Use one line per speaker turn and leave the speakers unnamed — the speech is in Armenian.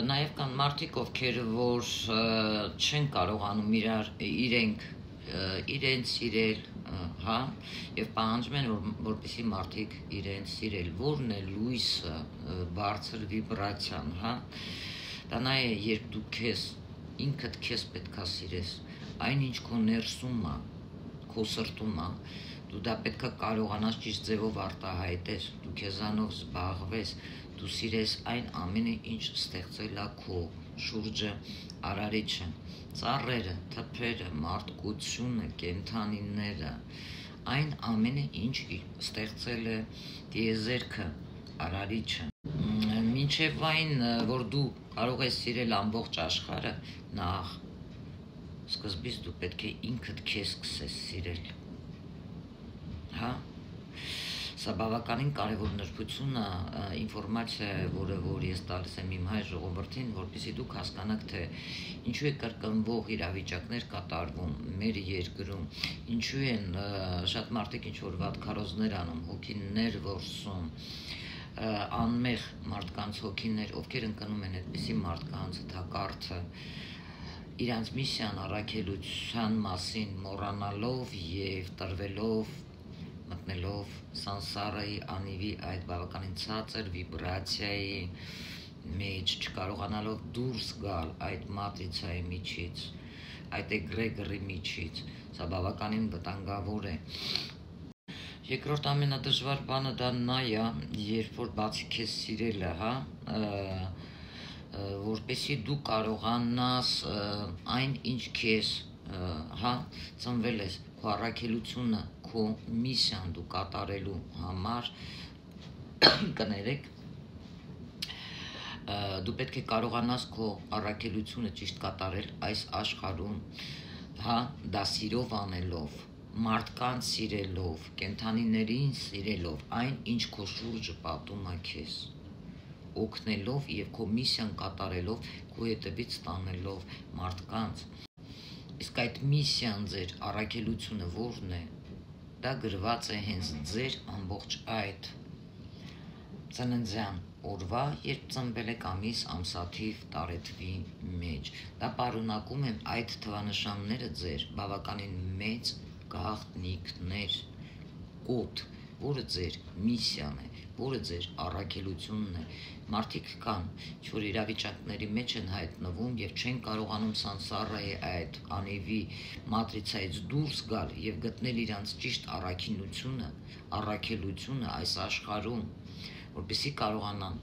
Նաև կան մարդիկ, ովքեր որ չեն կարողանում իրենց սիրել, հա, եւ պահանջում են, որպեսզի մարդիկ իրենց սիրել, որն է լույսը, բարձր վիբրացիան, հա։ Դա նա է, երբ դու ինքդ քեզ պետքա սիրես, այնինչ քո ներսում է, քո սրտում է, դու դա պետքա կարողանաս ճիշտ ձևով արտահայտես, դու քեզանով զբաղվես, դու սիրես այն ամենը, ինչ ստեղծել է քո շուրջը արարիչը, ծառերը, թփերը, մարդկությունը, կենդանիները, այն ամենը, ինչ ստեղծել է տիեզերքը, արարիչը, մինչև այն, որ դու կարող ես սիրել ամբողջ աշխարհը, նախ սկզբից դու պետք է ինքդ քեզ սկսես սիրել, հա։ Սա բավականին կարևոր նրբություն է, ինֆորմացիա է, որ ես տալիս եմ իմ հայ ժողովրդին, որպեսզի դուք հասկանաք, թե ինչու է կրկնվող իրավիճակներ կատարվում մեր երկրում, ինչու են շատ մարդիկ ինչ-որ վատ քարոզներ անում, հոգիներ որսում, անմեղ մարդկանց հոգիներ, ովքեր ընկնում են այդպիսի մարդկանց թակարդը, իրանց միսիան առաքելության մասին մոռանալով եւ տրվելով մտնելով սանսարայի անիվի այդ բավականին ցածր վիբրացիայի մեջ, չկարողանալով դուրս գալ այդ մատրիցայի միջից, այդ էգրեգորի միջից, սա բավականին վտանգավոր է։ Երկրորդ ամենադժվար բանը դա նա է, երբ որ բացի քեզ սիրելը, հա, որպեսզի դու կարողանաս այն, ինչ քեզ, հա, ծնվել ես, քո առաքելությունը, քո միսիան դու կատարելու համար, կներեք, դու պետք է կարողանաս քո առաքելությունը ճիշտ կատարել այս աշխարհում, հա, դա սիրով անելով, մարդկանց սիրելով, կենդանիներին սիրելով, այն, ինչ քո շուրջը պատում է քեզ, օգնելով եւ քո միսիան կատարելով, քո հետևից տանելով մարդկանց։ Իսկ այդ միսիան ձեր առաքելությունը որն է, դա գրված է հենց ձեր ամբողջ այդ ծննդյան օրվա, երբ ծնվել եք ամիս, ամսաթիվ, տարեթվի մեջ։ Դա պարունակում է այդ թվանշանները ձեր բավականին մեծ գաղտնիքներ, կոդ, որը ձեր միսիան է, որը ձեր առաքելությունն է։ Մարդիկ կան, որ իրավիճակների մեջ են հայտնվում եւ չեն կարողանում սանսարայի այդ անիվի մատրիցայից դուրս գալ եւ գտնել իրանց ճիշտ առաքելությունը այս աշխարհում, որպեսզի կարողանան